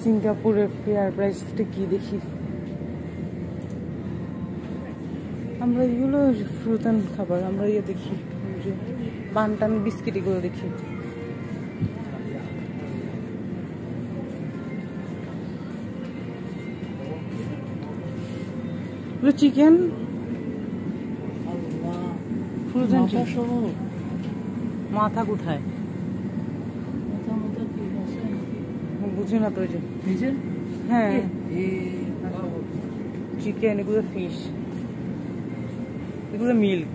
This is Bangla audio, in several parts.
সিঙ্গাপুরের ফেয়ার প্রাইসটা কি দেখি আমরা, এগুলো ফ্রোজেন খাবার আমরা ইয়ে দেখি, বানটান বিস্কিট এগুলো দেখি। চিকেন ফ্রোজেন মাথা কোথায় বুঝি না তো, হ্যাঁ চিকেন, এগুলো ফিশ, এগুলো মিল্ক,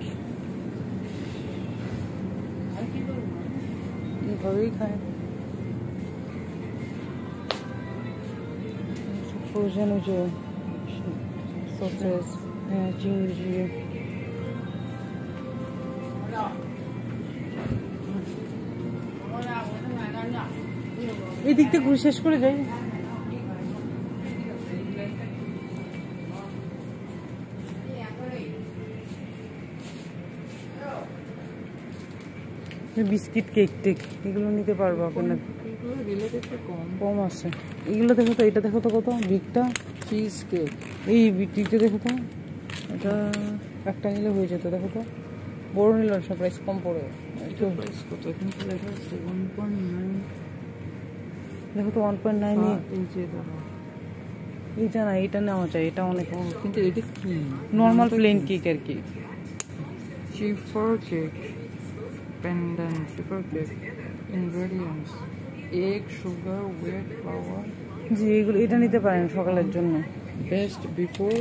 এইভাবেই খায়। ফ্রোজেন ওই যে সসেজ, হ্যাঁ চিংড়ি, এই দিক থেকে ঘুরে শেষ করে যাই। বিস্কিট, কেক টেক এগুলো নিতে পারবো আপনার, কম আছে। এগুলো দেখো তো, এটা দেখো তো কত বিগটা, চিজ কেক, এই বিগটা দেখো তো, এটা একটা নিলে হয়ে যেত। দেখো তো বড় নিল সব প্রাইস কম পড়ে, দেখো তো 1.9। এইটা না, এটা নেওয়া যায়, এটা অনেক, কিন্তু এটা কি নর্মাল প্লেন কেক আর কি। Chiffon cake, pandan chiffon cake, ingredients egg, sugar, ওয়েট, ফ্লাওয়ার। জি এগুলো, এটা নিতে পারেন সকালের জন্য। বেস্ট বিফোর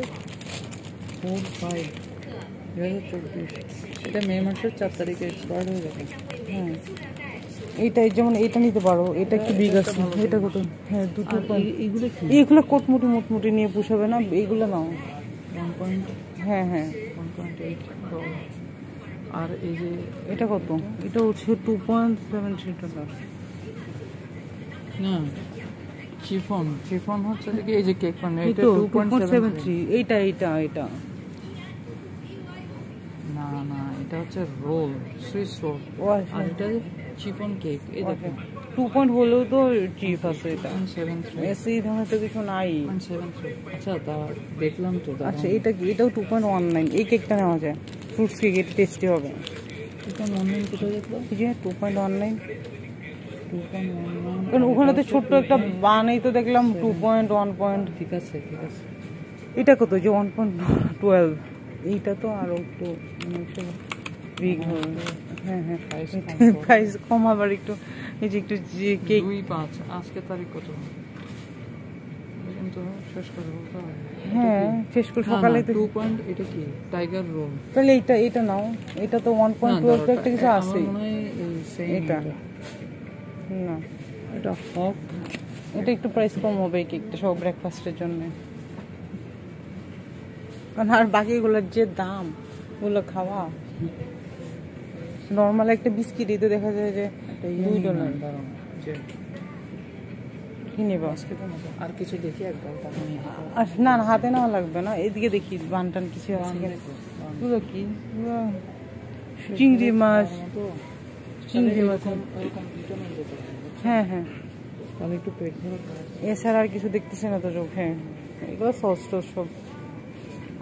4/5/2024, এটা মে মাসের 4 তারিখে এক্সপায়ার হয়ে যাবে। হ্যাঁ এইটা যেমন এটা নিতে পারো, এটা একটু বিগ আছে, এটা কত, হ্যাঁ দুটো। এইগুলো কোটমুটি মোটমুটি নিয়ে পুষাবে না, এইগুলো নাও 1. হ্যাঁ হ্যাঁ 1.8 আর এই যে এটা কত, এটা হচ্ছে $2.73 না। চিফন, চিফন হচ্ছে কি এই যে কেক মানে, এটা 2.73। এইটা এইটা এটা না না, এটা হচ্ছে রোল, সুইস রোল। আর এটা চিফন কেক, এই দেখো 2 হলেও তো চিপ আছে, এটা 1.73। এই ধরনের তো কিছু নাই। 1.73। আচ্ছা তা দেখলাম তো। আচ্ছা এটা কি, এটাও 2.19। এই কেকটা নেওয়া যায়, ফ্রুটস কেক, এটা টেস্টি হবে। 2.19 কোথায় দেখলাম, এই যে 2.19। কারণ ওখানে তো ছোট্ট একটা বানাই তো দেখলাম 2.1. ঠিক আছে ঠিক আছে। এটা কত, যে 1.12। এইটা তো আরো একটু বিগ হবে। হ্যাঁ হ্যাঁ প্রাইস কম, আবার একটু এই যে একটু যে কেক 2.5। আজকে তারিখ কত, কিন্তু শেষ করে বলতে হবে। হ্যাঁ শেষ করে সকালে তো 2. এটা কি টাইগার রোল, তাহলে এইটা এটা নাও। এটা তো 1.12 তো একটা কিছু আছে, এটা না, এটা হক, এটা একটু প্রাইস কম হবে এই কেকটা সব ব্রেকফাস্টের জন্য। কারণ আর বাকিগুলোর যে দাম, ওগুলো খাওয়া নর্মাল একটা বিস্কিট এতে দেখা যায় যে $2। কি নেব আর কিছু দেখি একদম, না না হাতে নেওয়া লাগবে না, এদিকে দেখি বানটান কিছু আছে কিনা। পুরো কি চিংড়ি মাছ, চিংড়ি মাছ, হ্যাঁ হ্যাঁ তাহলে একটু পেট ভরে। এছাড়া আর কিছু দেখতেছে না তো চোখে, এগুলো সস টস সব।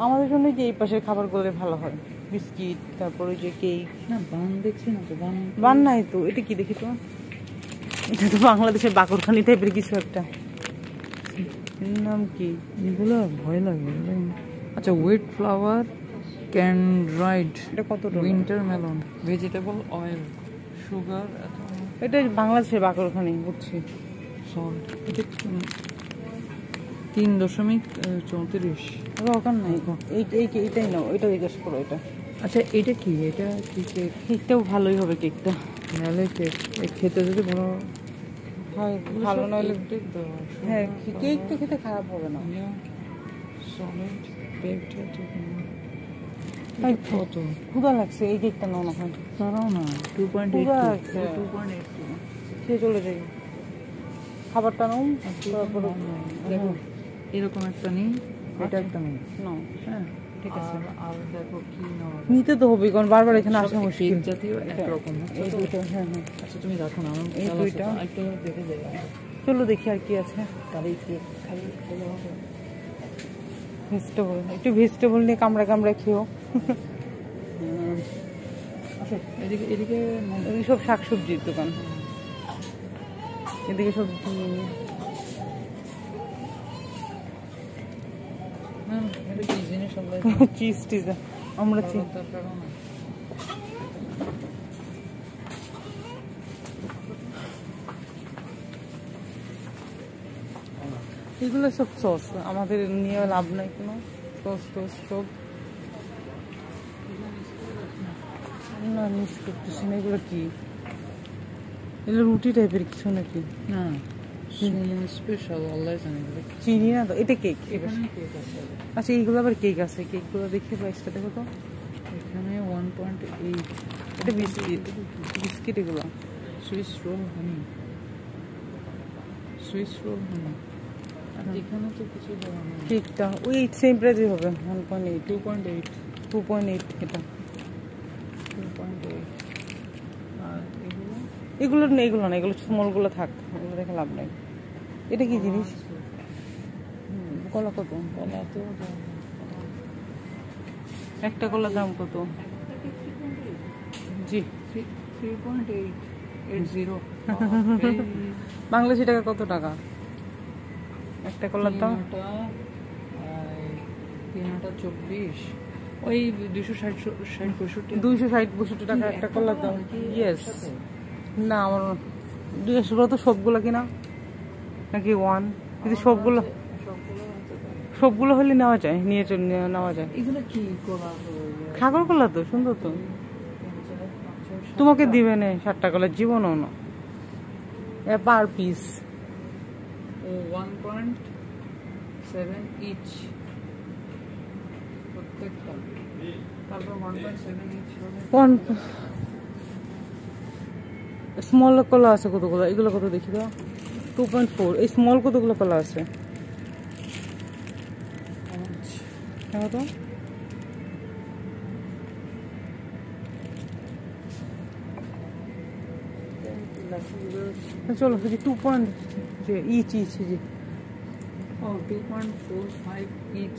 আমাদের জন্য যে এই পাশের খাবার করলে ভালো হয়, বিস্কিট, তারপরে যে কেক। না বান দেখছি না তো, বান নাই তো। এটা কি দেখি তো, এটা তো বাংলাদেশের বাকরখানি টাইপের কিছু একটা, এর নাম কি, এগুলো ভয় লাগে। আচ্ছা ওয়েট ফ্লাওয়ার, ক্যান্ড্রাইড, এটা কত, winter melon, vegetable oil, sugar. এটা বাংলাদেশের বাকরখানি বুঝছি। সল্ট, এটা 3.34। দরকার নাই, এইটাই নাও, এটা জিজ্ঞেস করো এটা। আচ্ছা এটা কি, এটা কি কেক? কেকটাও ভালোই হবে কেকটা, নাহলে কেক খেতে যদি ভালো হয় ভালো, নাহলে হ্যাঁ কেকটা খেতে খারাপ হবে না। সলিড বেকড কত ক্ষুধা লাগছে, এই কেকটা নাও না হয়, তারাও না 2.8 খেয়ে চলে যাই। খাবারটা নাও, তারপরে দেখো এরকম একটা নেই, এটা একটা নেই নাও। হ্যাঁ ঠিক আছে। আর দেখো কি নেওয়া যায়। নিতে তো হবে, কারণ বারবার এখানে আসা সব মুশকিল। কেক জাতীয় একরকম না। এই দুটো, হ্যাঁ হ্যাঁ। আচ্ছা তুমি রাখো না, আমার এই খেয়াল আছে দুইটা। তো। আরেকটা দেখে যাই আমরা। চলো দেখি আর কি আছে। তাহলে কেক খালি খেলে হবে। ভেজিটেবল, একটু ভেজিটেবল নিয়ে কামড়া কামড়া খেও। আচ্ছা এদিকে এদিকে এদিকে সব শাকসবজির দোকান, এদিকে সব এটা কি জিনিস আমরা চিজ টিজ আমরা চিজ। দরকারও না। এগুলো সব সস, আমাদের নিয়ে লাভ নাই কোনো। সস টস সব না, মিস করতেছি না। এগুলো কি? এগুলো রুটি টাইপের কিছু নাকি? না সুমন স্পেশাল আল্লাহ জানে এগুলো কি। চিনি না তো, এটা কেক। এখানে কেক আছে। আচ্ছা এইগুলো আবার কেক আছে, কেকগুলো দেখে প্রাইসটা দেখো তো। এখানে 1.8। এটা বিস্কিট, বিস্কিট এগুলো। সুইস রোল হানি, সুইস রোল হানি। আর এখানে তো কিছু দেওয়া নেই। কেকটা ওই সেম প্রাইসে হবে, 1.8 2.8 2.8 এটা। 2.8। আর এগুলো এগুলো না, এগুলো না, এগুলো স্মলগুলো থাক, এগুলো দেখে লাভ নাই। এটা কি জিনিস? কলা কত? কলা তো একটা কলার দাম কত? জি 3.880। বাংলাদেশি টাকা কত টাকা একটা কলার দাম? 3.24 ওই 260-262 টাকা একটা কলার দাম। ইয়েস। না আমার 200 তো সবগুলো কিনা নাকি ওয়ান? কিন্তু সবগুলো সবগুলো হলে নেওয়া যায়, নিয়ে নেওয়া যায়। এগুলো কি কলা? সাগর কলা তো সুন্দর তো। তোমাকে দিবে না 60 কলার জীবনও না, পার পিস। ও 1.7 ইচ প্রত্যেকটা। তারপর 1.7 ইচ হবে। স্মল কলা আছে কতগুলো? এগুলো কত দেখি তো। 2.4। এই স্মল কতগুলো কলা আছে দেখো তো। চলো 2. ইচ ইচ জি। ও 2.45 ইচ,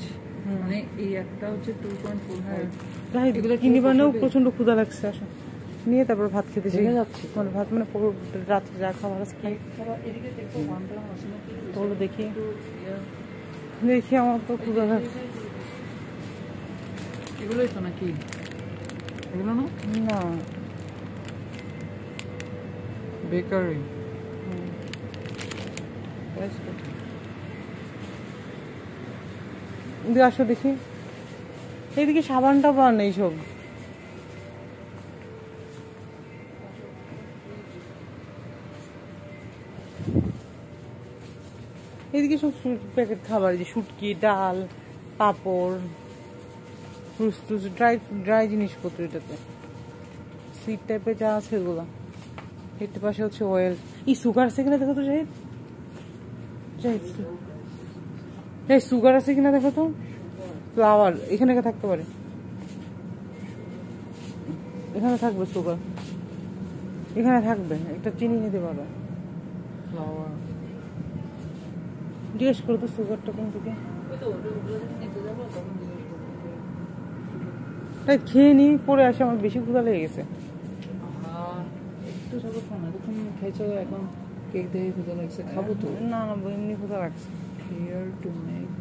মানে এই একটা হচ্ছে 2.45। এগুলো কিনিবানেও প্রচন্ড ক্ষুধা লাগছে, আসো নিয়ে তারপর ভাত খেতে দেখে যাচ্ছি। মানে ভাত মানে রাত্রে যা খাবার আছে খাই। এদিকে দেখো 1 গ্রাম আছে নাকি? তোগুলো দেখি দেখি, আমার তো ক্ষুধা লাগছে। এগুলোই তো নাকি? এগুলো না? না বেকারি। এদিকে আসো দেখি, এইদিকে সাবান টাবান এইসব। এদিকে সব প্যাকেট খাবার, যে শুটকি, ডাল, পাপড়, ফ্রুটস টুস, ড্রাই জিনিসপত্র। এটাতে সুইট টাইপের যা আছে এগুলো। এর পাশে হচ্ছে অয়েল। এই সুগার আছে কিনা দেখো তো জাহিদ, জাহিদ সুগার আছে কিনা দেখো তো। ফ্লাওয়ার এখানে থাকতে পারে, এখানে থাকবে সুগার, এখানে থাকবে। একটা চিনি নিতে পারো। ফ্লাওয়ার জিজ্ঞেস করো তো সুগারটা কোন থেকে। তাই খেয়ে নি, পরে আসে, আমার বেশি ক্ষুধা লেগে গেছে। একটু সব খাও না, তুমি খাইছো এখন কেক দিয়ে ক্ষুধা লাগছে, খাবো তো। না না, এমনি ক্ষুধা লাগছে। Here to make